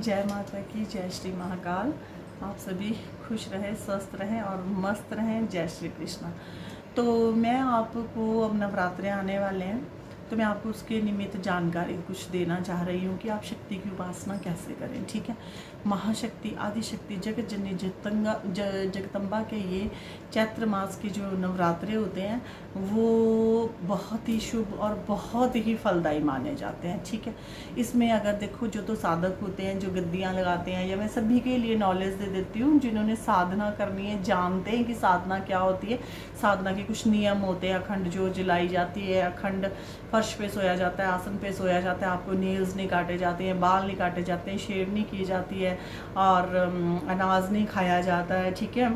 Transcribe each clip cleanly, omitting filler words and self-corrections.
जय माता की, जय श्री महाकाल। आप सभी खुश रहें, स्वस्थ रहें और मस्त रहें। जय श्री कृष्ण। तो मैं आपको, अब नवरात्रे आने वाले हैं तो मैं आपको उसके निमित्त जानकारी कुछ देना चाह रही हूँ कि आप शक्ति की उपासना कैसे करें। ठीक है, महाशक्ति, आदिशक्ति, जगत जननी जगदम्बा के ये चैत्र मास के जो नवरात्रे होते हैं वो बहुत ही शुभ और बहुत ही फलदायी माने जाते हैं। ठीक है, इसमें अगर देखो जो तो साधक होते हैं जो गद्दियाँ लगाते हैं, या मैं सभी के लिए नॉलेज दे देती हूँ जिन्होंने साधना करनी है, जानते हैं कि साधना क्या होती है। साधना के कुछ नियम होते हैं। अखंड जो जलाई जाती है, अखंड फर्श पे सोया जाता है, आसन पे सोया जाता है, आपको नेल्स नहीं काटे जाते हैं, बाल नहीं काटे जाते हैं, शेव नहीं की जाती है, और अनाज नहीं खाया जाता है। ठीक है,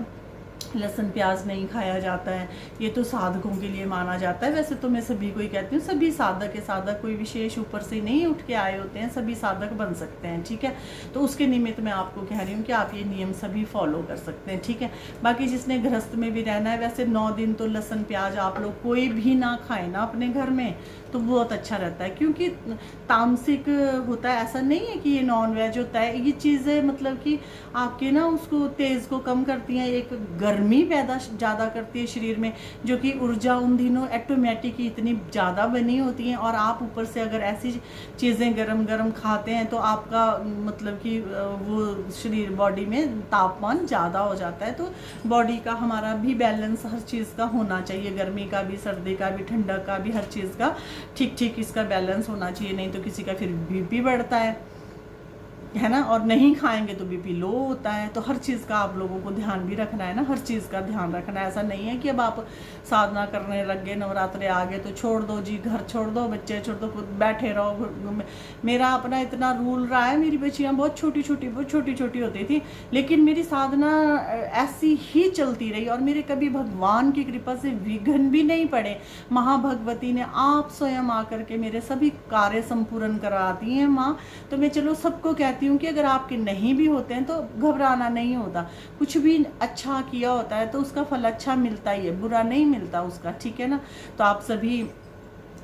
लहसुन प्याज नहीं खाया जाता है। ये तो साधकों के लिए माना जाता है। वैसे तो मैं सभी को ही कहती हूँ, सभी साधक है। साधक कोई विशेष ऊपर से नहीं उठ के आए होते हैं, सभी साधक बन सकते हैं। ठीक है, तो उसके निमित्त मैं आपको कह रही हूँ कि आप ये नियम सभी फॉलो कर सकते हैं। ठीक है, बाकी जिसने गृहस्थ में भी रहना है, वैसे 9 दिन तो लहसुन प्याज आप लोग कोई भी ना खाए ना अपने घर में, तो बहुत अच्छा रहता है। क्योंकि तामसिक होता है, ऐसा नहीं है कि ये नॉन वेज होता है। ये चीज़ें मतलब कि आपके ना उसको तेज़ को कम करती हैं, एक गर्मी पैदा ज़्यादा करती है शरीर में, जो कि ऊर्जा उन दिनों ऑटोमेटिक ही इतनी ज़्यादा बनी होती हैं। और आप ऊपर से अगर ऐसी चीज़ें गरम गरम खाते हैं तो आपका मतलब कि वो शरीर बॉडी में तापमान ज़्यादा हो जाता है। तो बॉडी का हमारा भी बैलेंस हर चीज़ का होना चाहिए, गर्मी का भी, सर्दी का भी, ठंडक का भी, हर चीज़ का ठीक ठीक इसका बैलेंस होना चाहिए। नहीं तो किसी का फिर बीपी बढ़ता है ना, और नहीं खाएंगे तो बीपी लो होता है। तो हर चीज़ का आप लोगों को ध्यान भी रखना है ना, हर चीज़ का ध्यान रखना है। ऐसा नहीं है कि अब आप साधना करने लग गए, नवरात्रे आ गए तो छोड़ दो जी, घर छोड़ दो, बच्चे छोड़ दो, खुद बैठे रहो। मेरा अपना इतना रूल रहा है। मेरी बच्चियाँ बहुत छोटी छोटी होती थी, लेकिन मेरी साधना ऐसी ही चलती रही और मेरे कभी भगवान की कृपा से विघ्न भी नहीं पड़े। महाभगवती ने आप स्वयं आकर के मेरे सभी कार्य संपूर्ण कराती हैं माँ। तो मैं चलो सबको कहती हूँ कि अगर आपके नहीं भी होते हैं तो घबराना नहीं होता। कुछ भी अच्छा किया होता है तो उसका फल अच्छा मिलता ही है, बुरा नहीं मिलता उसका। ठीक है ना, तो आप सभी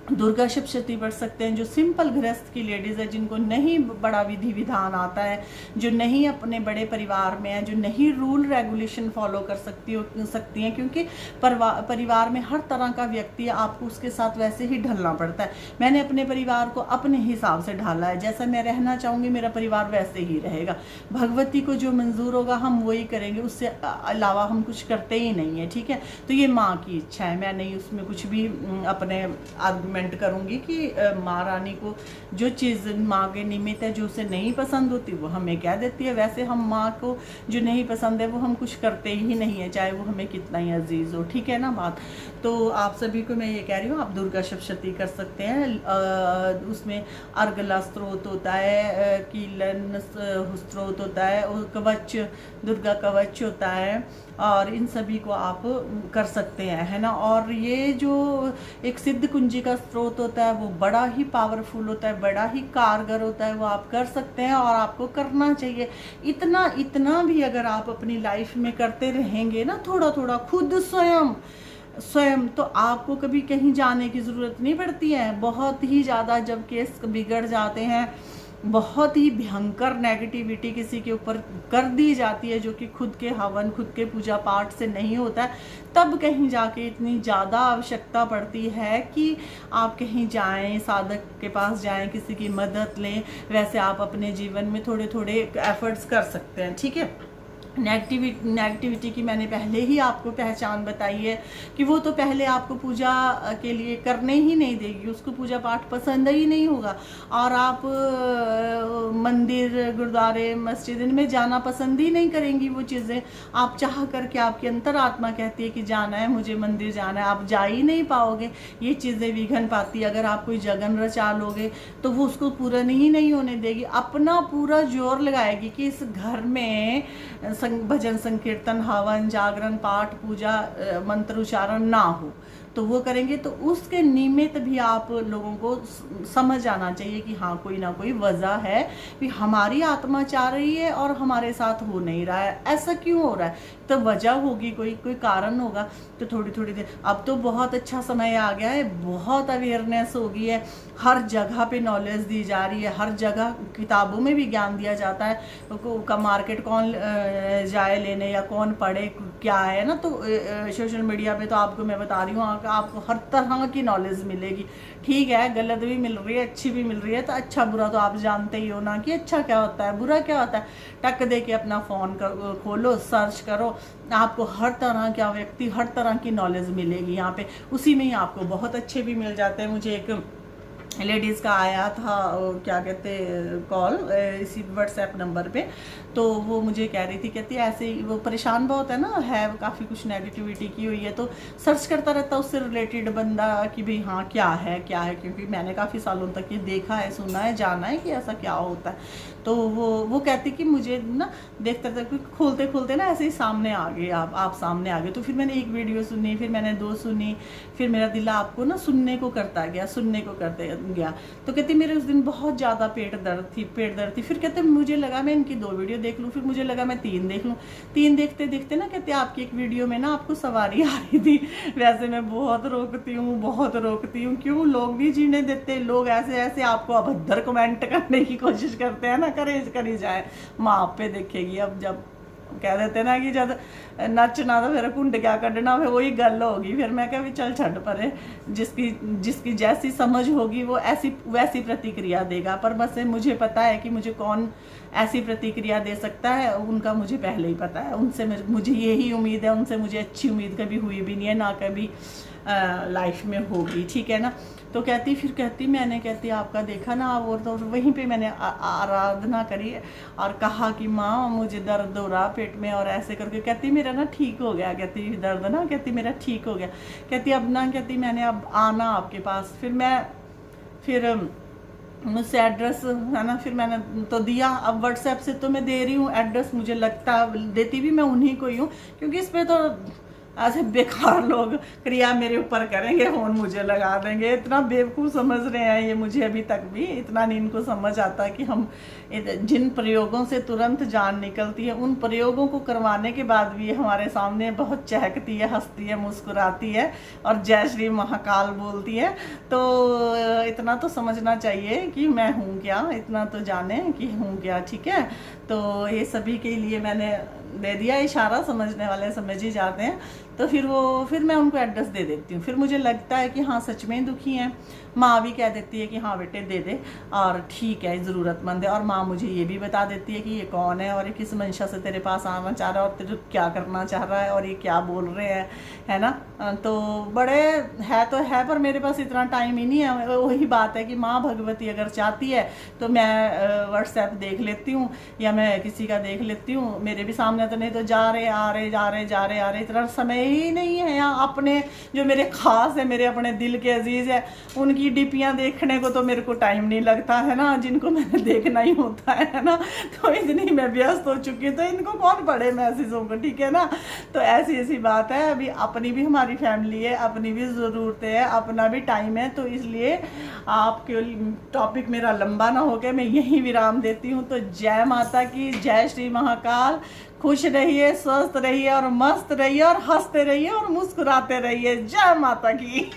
दुर्गा सप्तशती पढ़ सकते हैं। जो सिंपल गृहस्थ की लेडीज़ है, जिनको नहीं बड़ा विधि विधान आता है, जो नहीं अपने बड़े परिवार में है, जो नहीं रूल रेगुलेशन फॉलो कर सकती हैं, क्योंकि परिवार में हर तरह का व्यक्ति है, आपको उसके साथ वैसे ही ढलना पड़ता है। मैंने अपने परिवार को अपने हिसाब से ढाला है, जैसा मैं रहना चाहूँगी मेरा परिवार वैसे ही रहेगा। भगवती को जो मंजूर होगा हम वही करेंगे, उससे अलावा हम कुछ करते ही नहीं है। ठीक है, तो ये माँ की इच्छा है, मैं नहीं उसमें कुछ भी अपने आर्गुमेंट करूंगी कि माँ रानी को जो चीज़ माँ के निमित्त है, जो उसे नहीं पसंद होती वो हमें कह देती है। वैसे हम माँ को जो नहीं पसंद है वो हम कुछ करते ही नहीं है, चाहे वो हमें कितना ही अजीज हो। ठीक है ना बात। तो आप सभी को मैं ये कह रही हूँ, आप दुर्गा सप्तशती कर सकते हैं। उसमें अर्गला स्त्रोत होता है, कीलन स्त्रोत होता है, और कवच, दुर्गा कवच होता है, और इन सभी को आप कर सकते हैं, है ना। और ये जो एक सिद्ध कुंजी का स्रोत होता है वो बड़ा ही पावरफुल होता है, बड़ा ही कारगर होता है, वो आप कर सकते हैं और आपको करना चाहिए। इतना भी अगर आप अपनी लाइफ में करते रहेंगे ना, थोड़ा थोड़ा खुद स्वयं, तो आपको कभी कहीं जाने की ज़रूरत नहीं पड़ती है। बहुत ही ज़्यादा जब केस बिगड़ जाते हैं, बहुत ही भयंकर नेगेटिविटी किसी के ऊपर कर दी जाती है, जो कि खुद के हवन, खुद के पूजा पाठ से नहीं होता है, तब कहीं जाके इतनी ज़्यादा आवश्यकता पड़ती है कि आप कहीं जाएं, साधक के पास जाएं, किसी की मदद लें। वैसे आप अपने जीवन में थोड़े थोड़े एफर्ट्स कर सकते हैं। ठीक है, नेगेटिविटी की मैंने पहले ही आपको पहचान बताई है कि वो तो पहले आपको पूजा के लिए करने ही नहीं देगी, उसको पूजा पाठ पसंद ही नहीं होगा, और आप मंदिर, गुरुद्वारे, मस्जिद इनमें जाना पसंद ही नहीं करेंगी। वो चीज़ें आप चाह करके, आपकी अंतरात्मा कहती है कि जाना है, मुझे मंदिर जाना है, आप जा ही नहीं पाओगे। ये चीज़ें विघ्न पाती है। अगर आप कोई जगन रचा लोगे तो वो उसको पूरा नहीं होने देगी, अपना पूरा जोर लगाएगी कि इस घर में भजन संकीर्तन, हवन, जागरण, पाठ, पूजा, मंत्र उच्चारण ना हो, तो वो करेंगे तो उसके निमित्त भी आप लोगों को समझ आना चाहिए कि हाँ कोई ना कोई वजह है कि हमारी आत्मा चाह रही है और हमारे साथ हो नहीं रहा है। ऐसा क्यों हो रहा है? तो वजह होगी, कोई कारण होगा। तो थोड़ी थोड़ी देर, अब तो बहुत अच्छा समय आ गया है, बहुत अवेयरनेस हो गई है, हर जगह पे नॉलेज दी जा रही है, हर जगह किताबों में भी ज्ञान दिया जाता है। का मार्केट कौन जाए लेने या कौन पढ़े क्या है ना। तो सोशल मीडिया पे तो आपको मैं बता रही हूँ आपको हर तरह की नॉलेज मिलेगी। ठीक है, गलत भी मिल रही है, अच्छी भी मिल रही है। तो अच्छा बुरा तो आप जानते ही हो ना कि अच्छा क्या होता है, बुरा क्या होता है। टक दे के अपना फ़ोन खोलो, सर्च करो, आपको हर तरह का व्यक्ति, हर तरह की नॉलेज मिलेगी यहाँ पे। उसी में ही आपको बहुत अच्छे भी मिल जाते हैं। मुझे एक लेडीज़ का आया था क्या कहते कॉल इसी व्हाट्सएप नंबर पे, तो वो मुझे कह रही थी, कहती ऐसे ही वो परेशान बहुत है ना, है काफ़ी कुछ नेगेटिविटी की हुई है, तो सर्च करता रहता उससे रिलेटेड बंदा कि भाई हाँ क्या है क्या है, क्योंकि मैंने काफ़ी सालों तक ये देखा है, सुना है, जाना है कि ऐसा क्या होता है। तो वो कहती कि मुझे ना देखते देखते खोलते खोलते ना ऐसे ही सामने आ गए, आप सामने आ गए। तो फिर मैंने एक वीडियो सुनी, फिर मैंने 2 सुनी, फिर मेरा दिल आपको ना सुनने को करता गया, सुनने को करते गया। तो कहती मेरे उस दिन बहुत ज़्यादा पेट दर्द थी। फिर कहते मुझे लगा मैं इनकी 2 वीडियो देख लूँ, फिर मुझे लगा मैं 3 देख लूँ। 3 देखते देखते ना कहते आपकी एक वीडियो में ना आपको सवारी आ रही थी। वैसे मैं बहुत रोकती हूँ, क्यों लोग नहीं जीने देते, लोग ऐसे ऐसे आपको अभद्र कमेंट करने की कोशिश करते हैं ना, करी जाए माँ आप पे देखेगी। अब जब कह देते ना कि जब नचना तो फिर कुंड क्या कढ़ना, फिर वही गल होगी। फिर मैं कह भी चल छड़ परे, जिसकी जैसी समझ होगी वो वैसी प्रतिक्रिया देगा। पर बस मुझे पता है कि मुझे कौन ऐसी प्रतिक्रिया दे सकता है, उनका मुझे पहले ही पता है। उनसे मुझे यही उम्मीद है, उनसे मुझे अच्छी उम्मीद कभी हुई भी नहीं है, ना कभी लाइफ में होगी, ठीक है ना। तो कहती मैंने आपका देखा ना, और तो वहीं पे मैंने आराधना करी और कहा कि माँ मुझे दर्द हो रहा पेट में, और ऐसे करके कहती मेरा ना ठीक हो गया, कहती दर्द ना, कहती मेरा ठीक हो गया, कहती अब ना, कहती मैंने अब आना आपके पास। फिर मुझसे एड्रेस है ना, फिर मैंने तो दिया। अब व्हाट्सएप से तो मैं दे रही हूँ एड्रेस, मुझे लगता देती भी मैं उन्हीं को ही हूँ, क्योंकि इस पर तो ऐसे बेकार लोग क्रिया मेरे ऊपर करेंगे, फ़ोन मुझे लगा देंगे। इतना बेवकूफ़ समझ रहे हैं ये, मुझे अभी तक भी इतना नहीं इनको समझ आता कि हम जिन प्रयोगों से तुरंत जान निकलती है, उन प्रयोगों को करवाने के बाद भी हमारे सामने बहुत चहकती है, हंसती है, मुस्कुराती है और जय श्री महाकाल बोलती है। तो इतना तो समझना चाहिए कि मैं हूँ क्या, इतना तो जाने कि हूँ क्या, ठीक है। तो ये सभी के लिए मैंने दे दिया इशारा, समझने वाले समझ ही जाते हैं। तो फिर मैं उनको एड्रेस दे देती हूँ। फिर मुझे लगता है कि हाँ सच में दुखी हैं, माँ भी कह देती है कि हाँ बेटे दे दे और ठीक है ज़रूरतमंद है, और माँ मुझे ये भी बता देती है कि ये कौन है और ये किस मंशा से तेरे पास आना चाह रहा है और तेरे क्या करना चाह रहा है और ये क्या बोल रहे हैं, है ना। तो बड़े है तो है, पर मेरे पास इतना टाइम ही नहीं है। वही बात है कि माँ भगवती अगर चाहती है तो मैं व्हाट्सएप देख लेती हूँ या मैं किसी का देख लेती हूँ, मेरे भी सामने तो नहीं तो जा रहे आ रहे इतना समय ही नहीं है। यहाँ अपने जो मेरे खास है, मेरे अपने दिल के अजीज़ है, उनकी डीपियाँ देखने को तो मेरे को टाइम नहीं लगता है ना, जिनको मैंने देखना ही होता है ना। तो इतनी मैं व्यस्त हो चुकी हूँ, तो इनको कौन पढ़े मैसेजों को, ठीक है ना। तो ऐसी बात है। अभी अपनी भी हमारी फैमिली है, अपनी भी ज़रूरतें है, अपना भी टाइम है। तो इसलिए आपके टॉपिक मेरा लंबा ना होकर मैं यहीं विराम देती हूँ। तो जय माता की, जय श्री महाकाल। खुश रहिए, स्वस्थ रहिए और मस्त रहिए और हंसते रहिए और मुस्कुराते रहिए। जय माता की।